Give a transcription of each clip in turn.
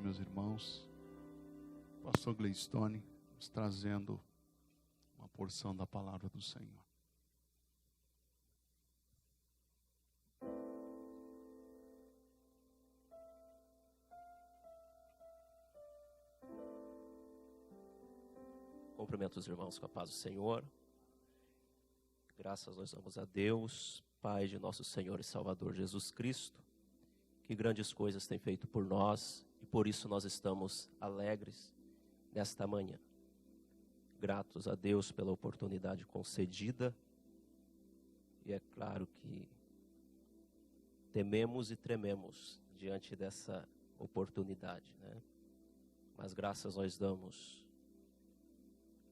meus irmãos. Pastor Gleistone nos trazendo uma porção da palavra do Senhor. Cumprimento os irmãos com a paz do Senhor. Graças nós damos a Deus, Pai de nosso Senhor e Salvador Jesus Cristo, que grandes coisas tem feito por nós e por isso nós estamos alegres nesta manhã. Gratos a Deus pela oportunidade concedida, e é claro que tememos e trememos diante dessa oportunidade, né? Mas graças nós damos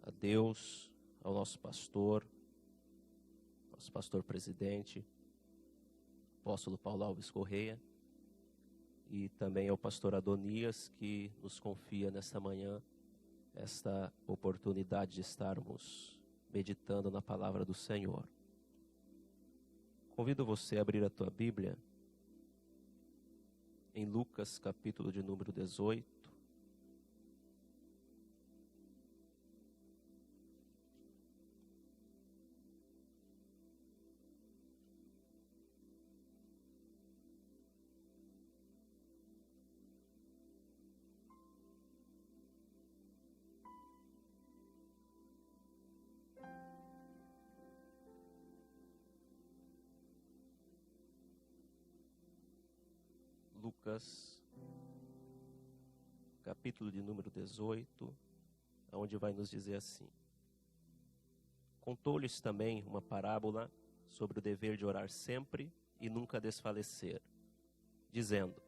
a Deus, ao nosso pastor presidente, apóstolo Paulo Alves Correia, e também ao pastor Adonias, que nos confia nesta manhã esta oportunidade de estarmos meditando na palavra do Senhor. Convido você a abrir a tua Bíblia em Lucas, capítulo de número 18. Lucas, capítulo de número 18, onde vai nos dizer assim: contou-lhes também uma parábola sobre o dever de orar sempre e nunca desfalecer, dizendo: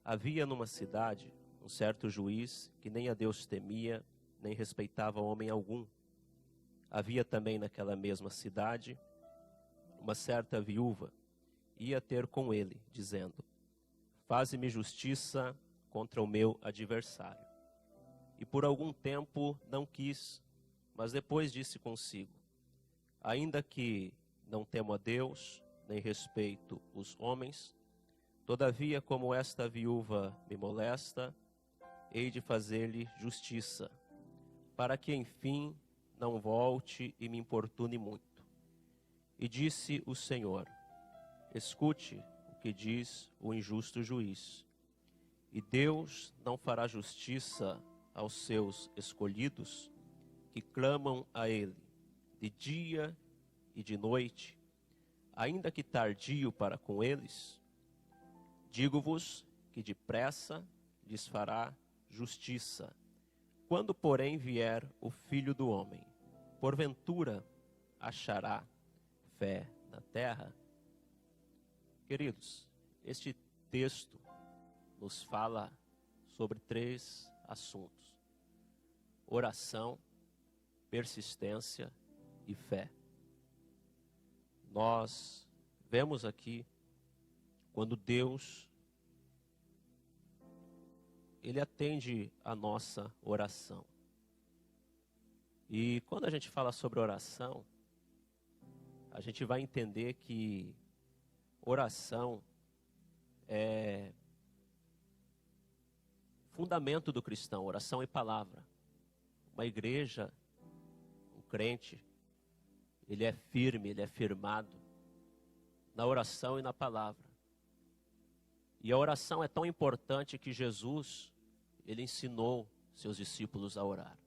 havia numa cidade um certo juiz que nem a Deus temia, nem respeitava homem algum. Havia também naquela mesma cidade uma certa viúva, ia ter com ele, dizendo: faze-me justiça contra o meu adversário. E por algum tempo não quis, mas depois disse consigo: ainda que não temo a Deus, nem respeito os homens, todavia, como esta viúva me molesta, hei de fazer-lhe justiça, para que enfim não volte e me importune muito. E disse o Senhor: escute que diz o injusto juiz. E Deus não fará justiça aos seus escolhidos, que clamam a Ele de dia e de noite, ainda que tardio para com eles? Digo-vos que depressa lhes fará justiça. Quando, porém, vier o Filho do Homem, porventura achará fé na terra? Queridos, este texto nos fala sobre 3 assuntos: oração, persistência e fé. Nós vemos aqui quando Deus, Ele atende a nossa oração. E quando a gente fala sobre oração, a gente vai entender que oração é fundamento do cristão, oração e palavra. Uma igreja, um crente, ele é firme, ele é firmado na oração e na palavra. E a oração é tão importante que Jesus, ele ensinou seus discípulos a orar.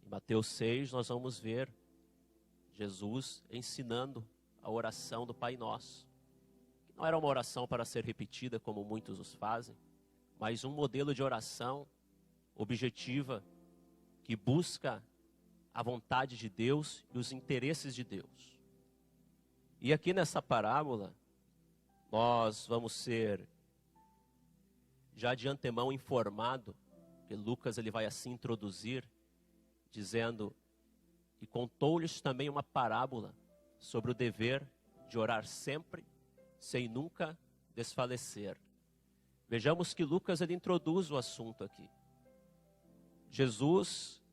Em Mateus 6 nós vamos ver Jesus ensinando a oração do Pai Nosso, que não era uma oração para ser repetida como muitos os fazem, mas um modelo de oração objetiva que busca a vontade de Deus e os interesses de Deus. E aqui nessa parábola, nós vamos ser já de antemão informado, que Lucas ele vai assim introduzir, dizendo: e contou-lhes também uma parábola sobre o dever de orar sempre, sem nunca desfalecer. Vejamos que Lucas ele introduz o assunto aqui. Jesus,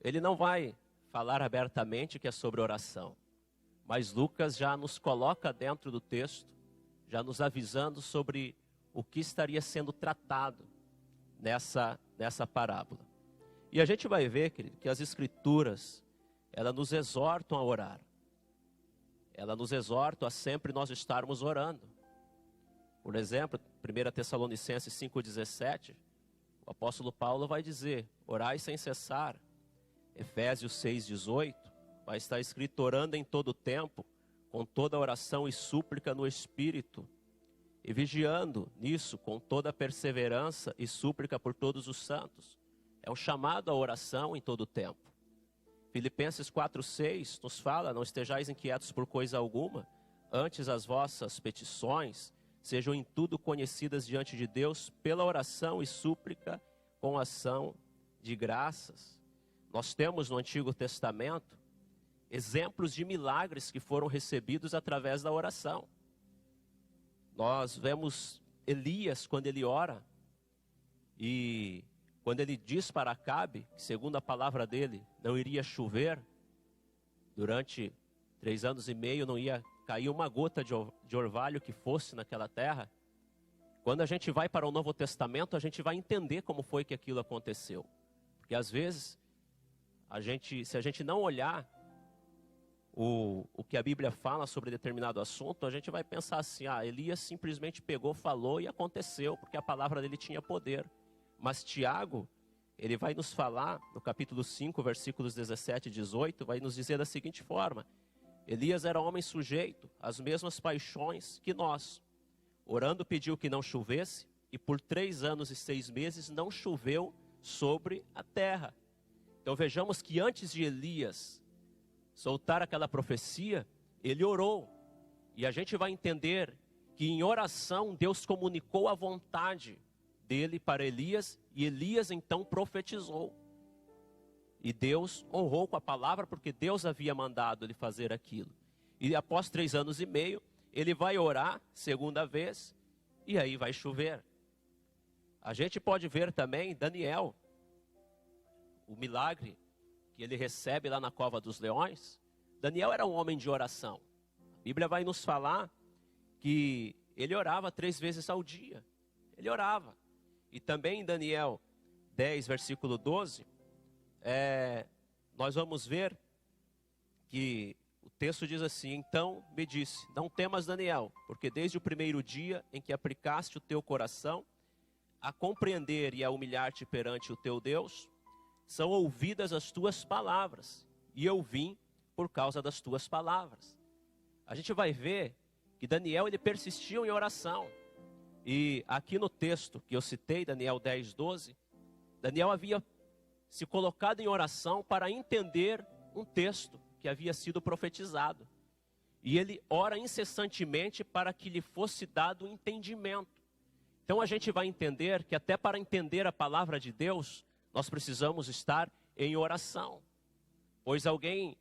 ele não vai falar abertamente que é sobre oração, mas Lucas já nos coloca dentro do texto, já nos avisando sobre o que estaria sendo tratado nessa parábola. E a gente vai ver, querido, que as Escrituras, elas nos exortam a orar. Elas nos exortam a sempre nós estarmos orando. Por exemplo, 1 Tessalonicenses 5,17, o apóstolo Paulo vai dizer, orai sem cessar. Efésios 6,18, vai estar escrito, orando em todo tempo, com toda oração e súplica no Espírito, e vigiando nisso com toda perseverança e súplica por todos os santos. É um chamado à oração em todo tempo. Filipenses 4,6 nos fala, não estejais inquietos por coisa alguma, antes as vossas petições sejam em tudo conhecidas diante de Deus pela oração e súplica com ação de graças. Nós temos no Antigo Testamento exemplos de milagres que foram recebidos através da oração. Nós vemos Elias quando ele ora e quando ele diz para Acabe, que segundo a palavra dele, não iria chover, durante 3 anos e meio não ia cair uma gota de orvalho que fosse naquela terra. Quando a gente vai para o Novo Testamento, a gente vai entender como foi que aquilo aconteceu. Porque às vezes, se a gente não olhar o que a Bíblia fala sobre determinado assunto, a gente vai pensar assim, Elias simplesmente pegou, falou e aconteceu, porque a palavra dele tinha poder. Mas Tiago, ele vai nos falar, no capítulo 5, versículos 17 e 18, vai nos dizer da seguinte forma, Elias era homem sujeito às mesmas paixões que nós. Orando pediu que não chovesse, e por 3 anos e 6 meses não choveu sobre a terra. Então vejamos que antes de Elias soltar aquela profecia, ele orou. E a gente vai entender que em oração Deus comunicou a vontade dele para Elias, e Elias então profetizou. E Deus honrou com a palavra, porque Deus havia mandado ele fazer aquilo. E após 3 anos e meio, ele vai orar segunda vez, e aí vai chover. A gente pode ver também Daniel, o milagre que ele recebe lá na cova dos leões. Daniel era um homem de oração. A Bíblia vai nos falar que ele orava 3 vezes ao dia. Ele orava. E também em Daniel 10, versículo 12, nós vamos ver que o texto diz assim, então me disse, não temas Daniel, porque desde o primeiro dia em que aplicaste o teu coração a compreender e a humilhar-te perante o teu Deus, são ouvidas as tuas palavras, e eu vim por causa das tuas palavras. A gente vai ver que Daniel ele persistiu em oração. E aqui no texto que eu citei, Daniel 10, 12, Daniel havia se colocado em oração para entender um texto que havia sido profetizado. E ele ora incessantemente para que lhe fosse dado entendimento. Então a gente vai entender que até para entender a palavra de Deus, nós precisamos estar em oração. Pois alguém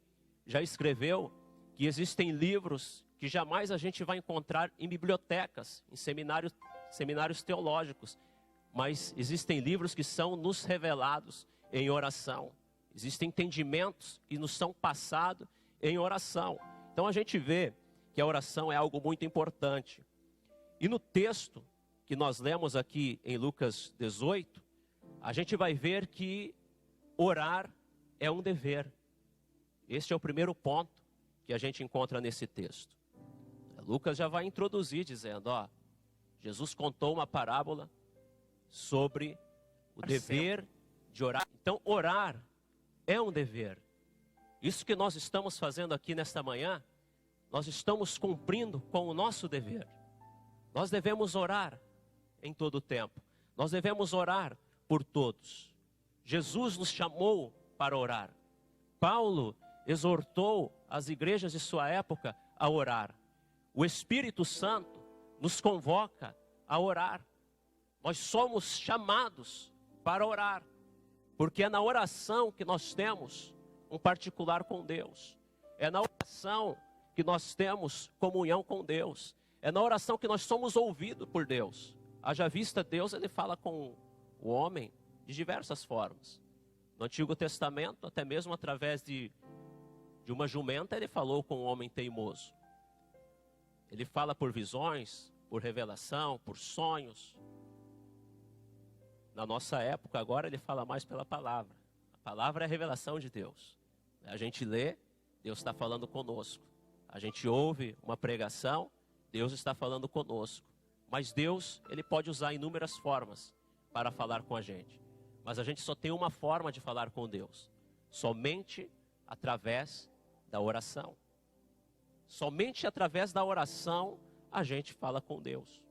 já escreveu que existem livros que jamais a gente vai encontrar em bibliotecas, em seminários teológicos. Mas existem livros que são nos revelados em oração. Existem entendimentos que nos são passados em oração. Então a gente vê que a oração é algo muito importante. E no texto que nós lemos aqui em Lucas 18, a gente vai ver que orar é um dever. Este é o primeiro ponto que a gente encontra nesse texto. Lucas já vai introduzir dizendo, Jesus contou uma parábola sobre o dever de orar. Então orar é um dever. Isso que nós estamos fazendo aqui nesta manhã, nós estamos cumprindo com o nosso dever. Nós devemos orar em todo o tempo. Nós devemos orar por todos. Jesus nos chamou para orar. Paulo exortou as igrejas de sua época a orar. O Espírito Santo nos convoca a orar. Nós somos chamados para orar, porque é na oração que nós temos um particular com Deus. É na oração que nós temos comunhão com Deus. É na oração que nós somos ouvidos por Deus. Haja vista Deus, ele fala com o homem de diversas formas. No Antigo Testamento, até mesmo através de uma jumenta, ele falou com o homem teimoso. Ele fala por visões, por revelação, por sonhos. Na nossa época, agora ele fala mais pela palavra. A palavra é a revelação de Deus. A gente lê, Deus está falando conosco. A gente ouve uma pregação, Deus está falando conosco. Mas Deus, ele pode usar inúmeras formas para falar com a gente. Mas a gente só tem uma forma de falar com Deus. Somente através da oração. Somente através da oração a gente fala com Deus.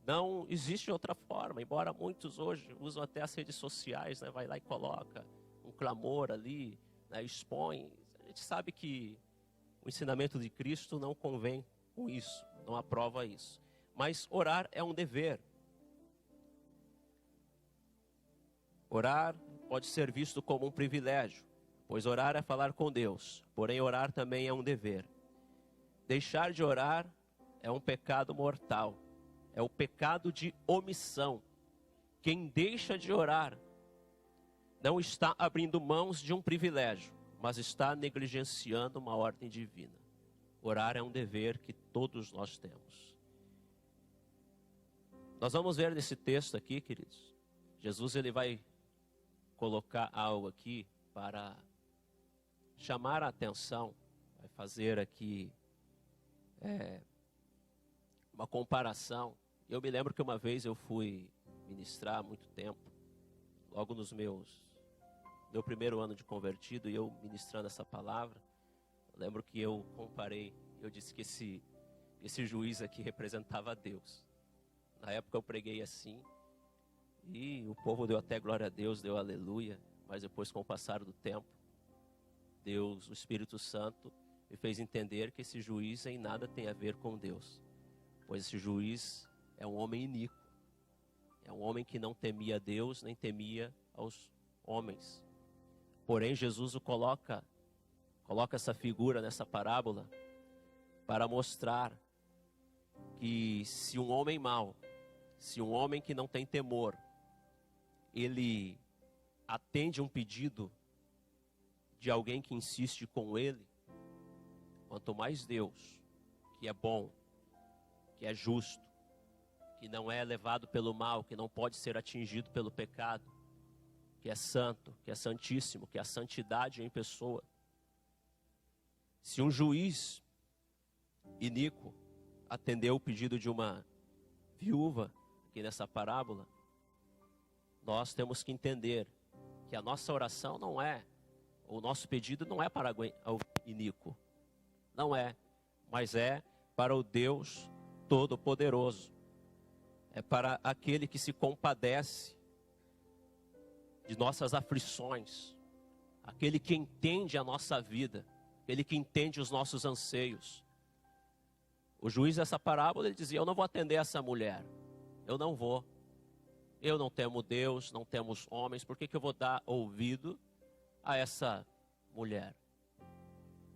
Não existe outra forma, embora muitos hoje usam até as redes sociais, né? Vai lá e coloca um clamor ali, né? Expõe. A gente sabe que o ensinamento de Cristo não convém com isso, não aprova isso. Mas orar é um dever. Orar pode ser visto como um privilégio, pois orar é falar com Deus, porém orar também é um dever. Deixar de orar é um pecado mortal. É o pecado de omissão. Quem deixa de orar não está abrindo mãos de um privilégio, mas está negligenciando uma ordem divina. Orar é um dever que todos nós temos. Nós vamos ver nesse texto aqui, queridos. Jesus ele vai colocar algo aqui para chamar a atenção, vai fazer aqui uma comparação. Eu me lembro que uma vez eu fui ministrar há muito tempo, logo meu primeiro ano de convertido, e eu ministrando essa palavra, eu lembro que eu comparei, eu disse que esse juiz aqui representava Deus. Na época eu preguei assim, e o povo deu até glória a Deus, deu aleluia, mas depois com o passar do tempo, Deus, o Espírito Santo, me fez entender que esse juiz em nada tem a ver com Deus, pois esse juiz é um homem iníquo, é um homem que não temia Deus, nem temia aos homens. Porém, Jesus coloca essa figura nessa parábola para mostrar que se um homem mau, se um homem que não tem temor, ele atende um pedido de alguém que insiste com ele, quanto mais Deus, que é bom, que é justo, que não é levado pelo mal, que não pode ser atingido pelo pecado, que é santo, que é santíssimo, que é a santidade em pessoa. Se um juiz iníquo atendeu o pedido de uma viúva, aqui nessa parábola, nós temos que entender que a nossa oração não é, o nosso pedido não é para o iníquo, não é, mas é para o Deus Todo-Poderoso. É para aquele que se compadece de nossas aflições, aquele que entende a nossa vida, aquele que entende os nossos anseios. O juiz dessa parábola, ele dizia, eu não vou atender essa mulher, eu não vou. Eu não temo Deus, não temos homens, por que eu vou dar ouvido a essa mulher?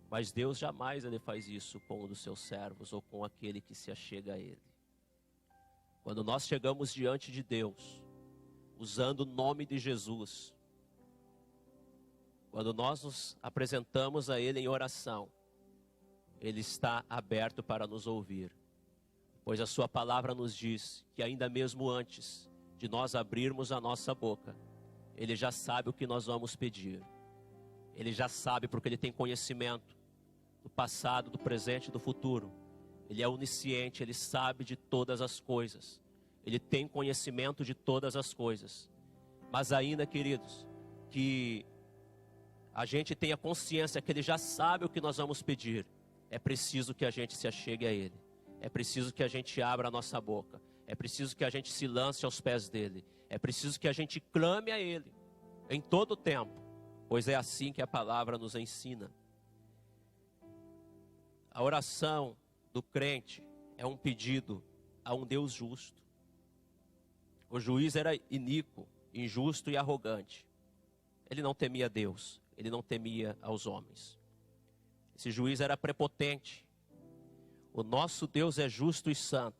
Mas Deus jamais ele faz isso com um dos seus servos ou com aquele que se achega a ele. Quando nós chegamos diante de Deus, usando o nome de Jesus, quando nós nos apresentamos a Ele em oração, Ele está aberto para nos ouvir, pois a sua palavra nos diz que ainda mesmo antes de nós abrirmos a nossa boca, Ele já sabe o que nós vamos pedir. Ele já sabe porque Ele tem conhecimento do passado, do presente e do futuro. Ele é onisciente, Ele sabe de todas as coisas. Ele tem conhecimento de todas as coisas. Mas ainda, queridos, que a gente tenha consciência que Ele já sabe o que nós vamos pedir, é preciso que a gente se achegue a Ele. É preciso que a gente abra a nossa boca. É preciso que a gente se lance aos pés dEle. É preciso que a gente clame a Ele em todo o tempo, pois é assim que a palavra nos ensina. A oração do crente é um pedido a um Deus justo. O juiz era iníquo, injusto e arrogante. Ele não temia Deus, ele não temia aos homens. Esse juiz era prepotente. O nosso Deus é justo e santo.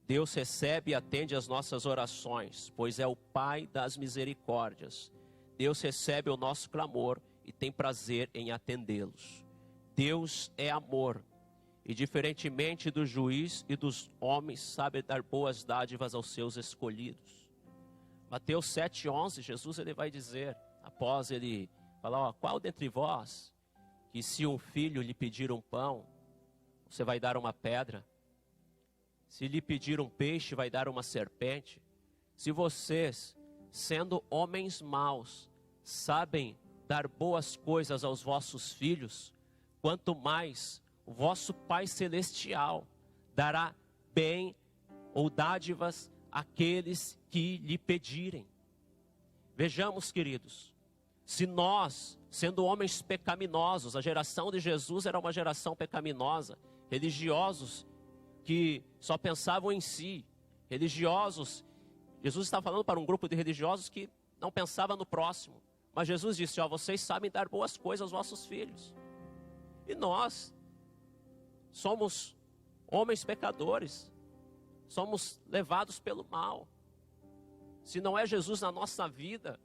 Deus recebe e atende as nossas orações, pois é o Pai das misericórdias. Deus recebe o nosso clamor e tem prazer em atendê-los. Deus é amor. E diferentemente do juiz e dos homens, sabe dar boas dádivas aos seus escolhidos. Mateus 7,11, Jesus ele vai dizer, após ele falar, qual dentre vós, que se um filho lhe pedir um pão, você vai dar uma pedra? Se lhe pedir um peixe, vai dar uma serpente? Se vocês, sendo homens maus, sabem dar boas coisas aos vossos filhos, quanto mais o vosso Pai Celestial dará bem ou dádivas àqueles que lhe pedirem. Vejamos, queridos, se nós, sendo homens pecaminosos, a geração de Jesus era uma geração pecaminosa, religiosos que só pensavam em si, religiosos, Jesus está falando para um grupo de religiosos que não pensava no próximo, mas Jesus disse, vocês sabem dar boas coisas aos vossos filhos, e nós somos homens pecadores, somos levados pelo mal. Se não é Jesus na nossa vida,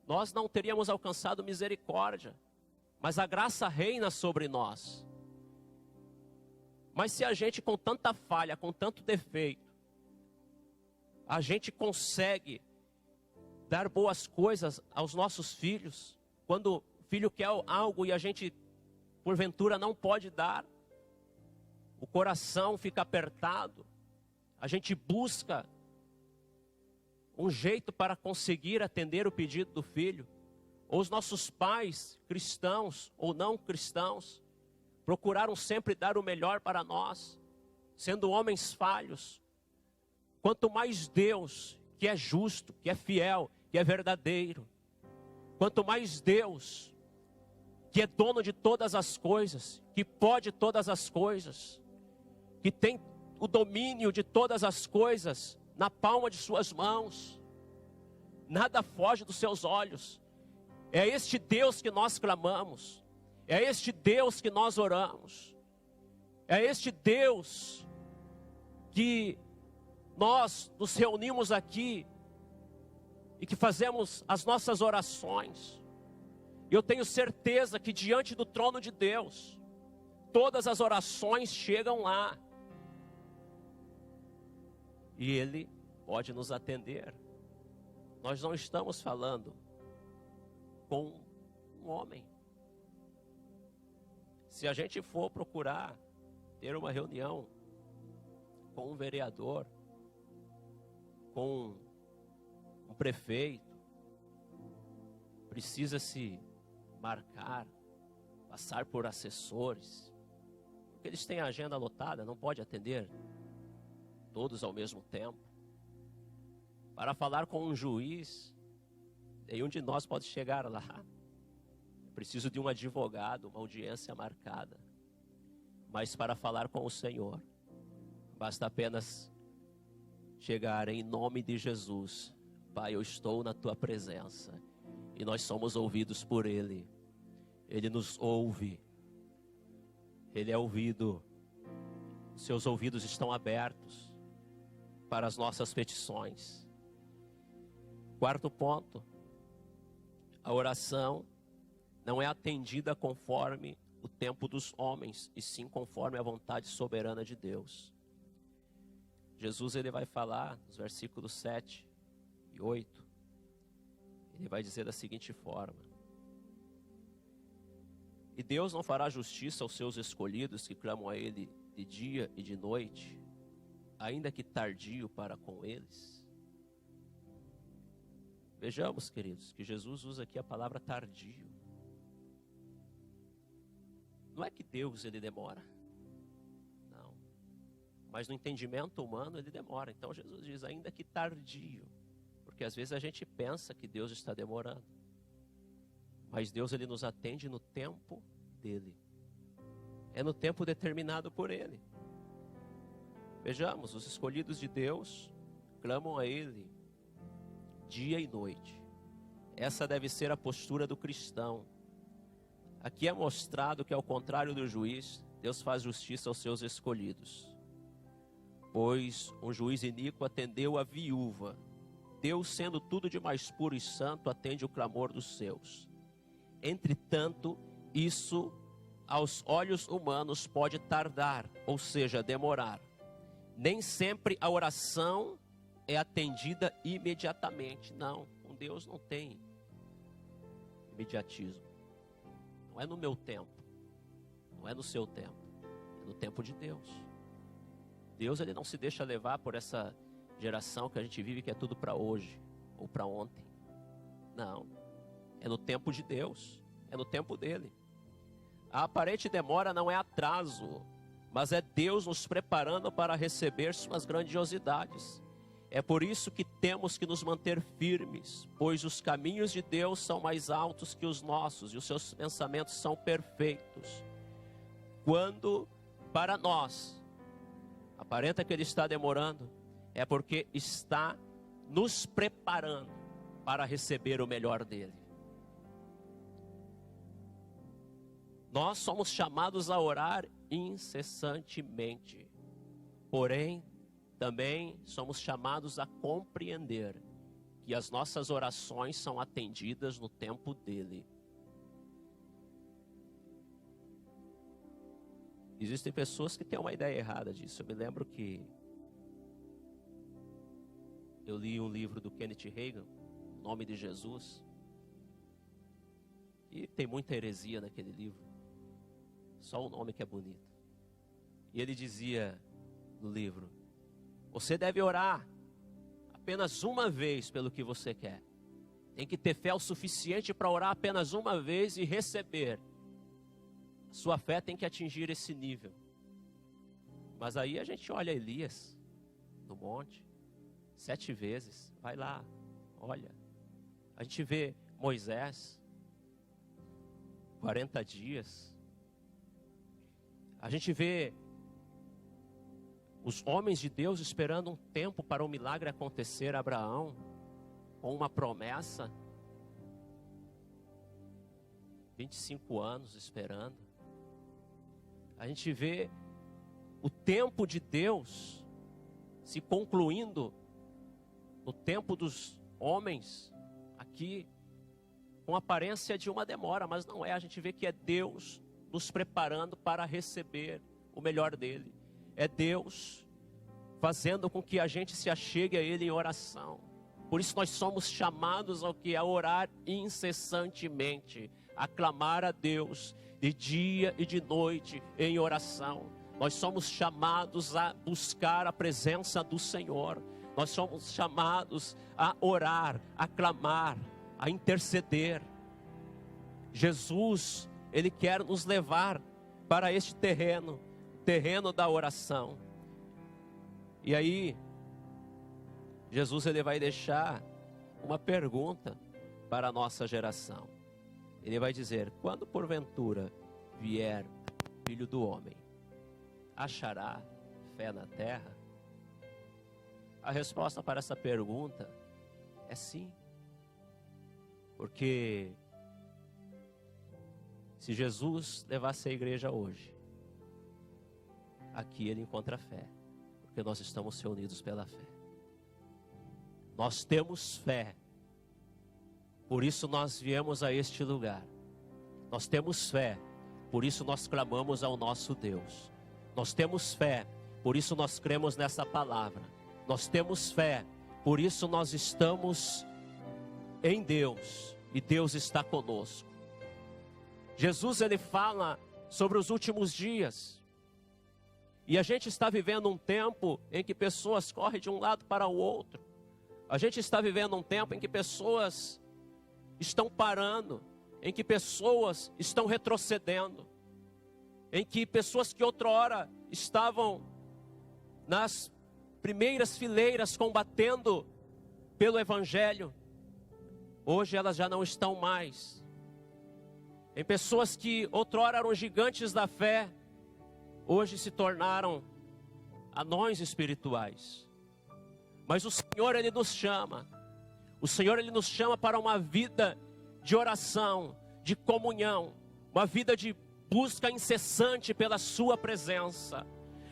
nós não teríamos alcançado misericórdia, mas a graça reina sobre nós. Mas se a gente com tanta falha, com tanto defeito, a gente consegue dar boas coisas aos nossos filhos, quando o filho quer algo e a gente porventura não pode dar, o coração fica apertado, a gente busca um jeito para conseguir atender o pedido do filho, ou os nossos pais, cristãos ou não cristãos, procuraram sempre dar o melhor para nós, sendo homens falhos. Quanto mais Deus, que é justo, que é fiel, que é verdadeiro, quanto mais Deus, que é dono de todas as coisas, que pode todas as coisas, que tem o domínio de todas as coisas na palma de suas mãos, nada foge dos seus olhos. É este Deus que nós clamamos, é este Deus que nós oramos, é este Deus que nós nos reunimos aqui e que fazemos as nossas orações. Eu tenho certeza que diante do trono de Deus, todas as orações chegam lá. E Ele pode nos atender. Nós não estamos falando com um homem. Se a gente for procurar ter uma reunião com um vereador, com um prefeito, precisa-se marcar, passar por assessores, porque eles têm a agenda lotada, não pode atender todos ao mesmo tempo. Para falar com um juiz, nenhum de nós pode chegar lá. Eu preciso de um advogado, uma audiência marcada. Mas para falar com o Senhor, basta apenas chegar em nome de Jesus. Pai, eu estou na tua presença. E nós somos ouvidos por Ele. Ele nos ouve. Ele é ouvido. Seus ouvidos estão abertos para as nossas petições. Quarto ponto. A oração não é atendida conforme o tempo dos homens, e sim conforme a vontade soberana de Deus. Jesus ele vai falar nos versículos 7 e 8. Ele vai dizer da seguinte forma: e Deus não fará justiça aos seus escolhidos que clamam a Ele de dia e de noite, ainda que tardio para com eles? Vejamos, queridos, que Jesus usa aqui a palavra tardio. Não é que Deus ele demora, não, mas no entendimento humano ele demora. Então Jesus diz ainda que tardio, porque às vezes a gente pensa que Deus está demorando, mas Deus ele nos atende no tempo dele, é no tempo determinado por Ele. Vejamos, os escolhidos de Deus clamam a Ele dia e noite. Essa deve ser a postura do cristão. Aqui é mostrado que, ao contrário do juiz, Deus faz justiça aos seus escolhidos. Pois um juiz iníquo atendeu a viúva. Deus, sendo tudo de mais puro e santo, atende o clamor dos seus. Entretanto, isso aos olhos humanos pode tardar, ou seja, demorar. Nem sempre a oração é atendida imediatamente. Não, com Deus não tem imediatismo. Não é no meu tempo, não é no seu tempo, é no tempo de Deus. Deus, ele não se deixa levar por essa geração que a gente vive, que é tudo para hoje ou para ontem. Não, é no tempo de Deus, é no tempo dele. A aparente demora não é atraso, mas é Deus nos preparando para receber suas grandiosidades. É por isso que temos que nos manter firmes, pois os caminhos de Deus são mais altos que os nossos e os seus pensamentos são perfeitos. Quando para nós aparenta que ele está demorando, é porque está nos preparando para receber o melhor dele. Nós somos chamados a orar incessantemente, porém, também somos chamados a compreender que as nossas orações são atendidas no tempo dele. Existem pessoas que têm uma ideia errada disso. Eu me lembro que eu li um livro do Kenneth Hagin, O Nome de Jesus, e tem muita heresia naquele livro. Só o nome que é bonito. E ele dizia no livro: você deve orar apenas uma vez pelo que você quer. Tem que ter fé o suficiente para orar apenas uma vez e receber. Sua fé tem que atingir esse nível. Mas aí a gente olha Elias no monte, 7 vezes. Vai lá, olha. A gente vê Moisés, 40 dias. A gente vê os homens de Deus esperando um tempo para o milagre acontecer. Abraão, com uma promessa, 25 anos esperando. A gente vê o tempo de Deus se concluindo no tempo dos homens aqui, com aparência de uma demora, mas não é. A gente vê que é Deus nos preparando para receber o melhor dele. É Deus fazendo com que a gente se achegue a ele em oração. Por isso nós somos chamados ao que? A orar incessantemente, a clamar a Deus de dia e de noite em oração. Nós somos chamados a buscar a presença do Senhor. Nós somos chamados a orar, a clamar, a interceder. Jesus, ele quer nos levar para este terreno, o terreno da oração. E aí, Jesus, ele vai deixar uma pergunta para a nossa geração. Ele vai dizer: quando porventura vier o Filho do Homem, achará fé na terra? A resposta para essa pergunta é sim. Porque se Jesus levasse a igreja hoje, aqui ele encontra fé, porque nós estamos reunidos pela fé. Nós temos fé, por isso nós viemos a este lugar. Nós temos fé, por isso nós clamamos ao nosso Deus. Nós temos fé, por isso nós cremos nessa palavra. Nós temos fé, por isso nós estamos em Deus e Deus está conosco. Jesus, ele fala sobre os últimos dias. E a gente está vivendo um tempo em que pessoas correm de um lado para o outro. A gente está vivendo um tempo em que pessoas estão parando, em que pessoas estão retrocedendo, em que pessoas que outrora estavam nas primeiras fileiras combatendo pelo Evangelho, hoje elas já não estão mais. Em pessoas que outrora eram gigantes da fé, hoje se tornaram anões espirituais. Mas o Senhor, ele nos chama. O Senhor, ele nos chama para uma vida de oração, de comunhão, uma vida de busca incessante pela sua presença.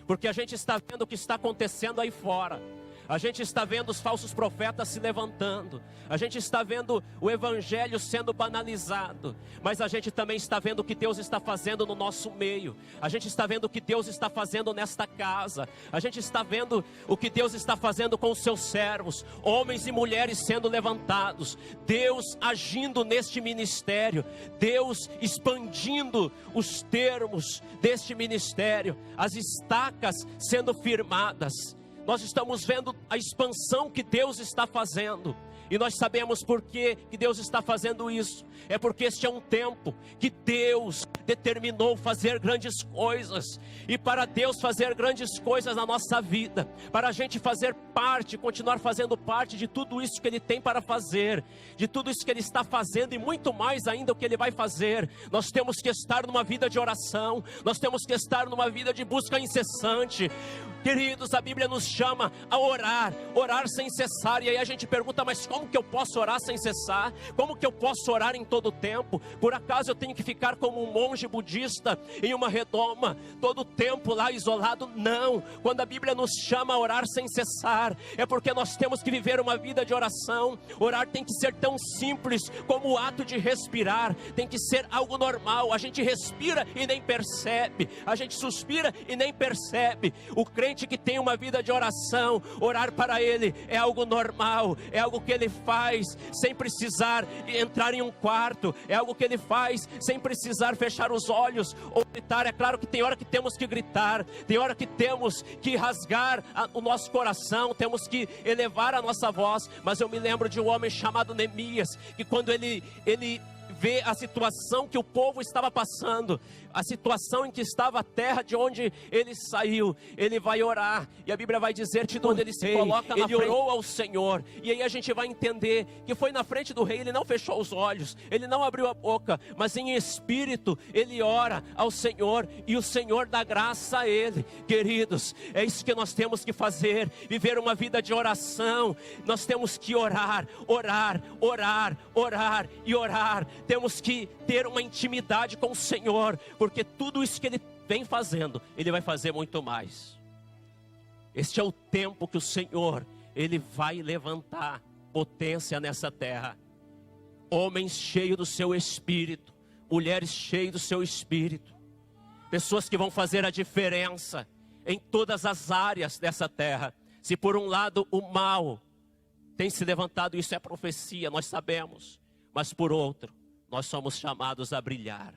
Porque a gente está vendo o que está acontecendo aí fora. A gente está vendo os falsos profetas se levantando. A gente está vendo o evangelho sendo banalizado. Mas a gente também está vendo o que Deus está fazendo no nosso meio. A gente está vendo o que Deus está fazendo nesta casa. A gente está vendo o que Deus está fazendo com os seus servos, homens e mulheres sendo levantados. Deus agindo neste ministério. Deus expandindo os termos deste ministério. As estacas sendo firmadas. Nós estamos vendo a expansão que Deus está fazendo. E nós sabemos por que Deus está fazendo isso. É porque este é um tempo que Deus determinou fazer grandes coisas. E para Deus fazer grandes coisas na nossa vida, para a gente fazer parte, continuar fazendo parte de tudo isso que Ele tem para fazer, de tudo isso que Ele está fazendo e muito mais ainda o que Ele vai fazer, nós temos que estar numa vida de oração, nós temos que estar numa vida de busca incessante. Queridos, a Bíblia nos chama a orar, orar sem cessar. E aí a gente pergunta, mas como que eu posso orar sem cessar? Como que eu posso orar em todo o tempo? Por acaso eu tenho que ficar como um monge budista em uma redoma, todo o tempo lá isolado? Não, quando a Bíblia nos chama a orar sem cessar, é porque nós temos que viver uma vida de oração. Orar tem que ser tão simples como o ato de respirar, tem que ser algo normal. A gente respira e nem percebe, a gente suspira e nem percebe. O crente que tem uma vida de oração, orar para Ele é algo normal, é algo que ele faz sem precisar entrar em um quarto, é algo que ele faz sem precisar fechar os olhos ou gritar. É claro que tem hora que temos que gritar, tem hora que temos que rasgar o nosso coração, temos que elevar a nossa voz, mas eu me lembro de um homem chamado Neemias, que quando ele vê a situação que o povo estava passando, a situação em que estava a terra de onde ele saiu, ele vai orar, e a Bíblia vai dizer que quando ele se coloca na frente, ele orou ao Senhor, e aí a gente vai entender que foi na frente do rei, ele não fechou os olhos, ele não abriu a boca, mas em espírito, ele ora ao Senhor, e o Senhor dá graça a ele. Queridos, é isso que nós temos que fazer, viver uma vida de oração. Nós temos que orar, orar, orar, orar e orar. Temos que ter uma intimidade com o Senhor, porque tudo isso que Ele vem fazendo, Ele vai fazer muito mais. Este é o tempo que o Senhor, Ele vai levantar potência nessa terra. Homens cheios do seu Espírito, mulheres cheias do seu Espírito, pessoas que vão fazer a diferença em todas as áreas dessa terra. Se por um lado o mal tem se levantado, isso é profecia, nós sabemos, mas por outro, nós somos chamados a brilhar.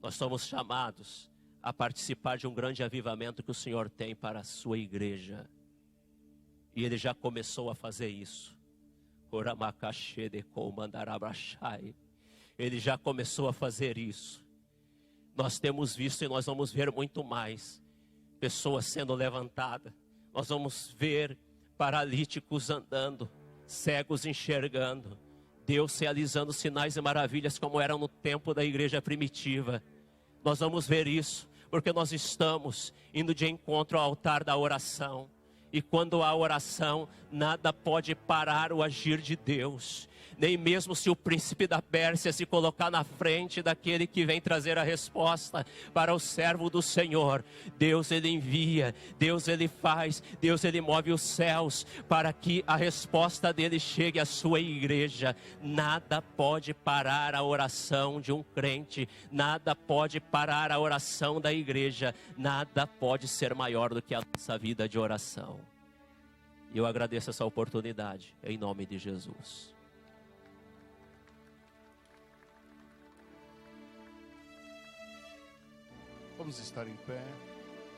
Nós somos chamados a participar de um grande avivamento que o Senhor tem para a sua igreja. E Ele já começou a fazer isso. Ele já começou a fazer isso. Nós temos visto e nós vamos ver muito mais pessoas sendo levantadas. Nós vamos ver paralíticos andando, cegos enxergando, Deus realizando sinais e maravilhas como eram no tempo da igreja primitiva. Nós vamos ver isso, porque nós estamos indo de encontro ao altar da oração. E quando há oração, nada pode parar o agir de Deus. Nem mesmo se o príncipe da Pérsia se colocar na frente daquele que vem trazer a resposta para o servo do Senhor. Deus Ele envia, Deus Ele faz, Deus Ele move os céus para que a resposta dele chegue à sua igreja. Nada pode parar a oração de um crente, nada pode parar a oração da igreja, nada pode ser maior do que a nossa vida de oração. E eu agradeço essa oportunidade, em nome de Jesus. Vamos estar em pé.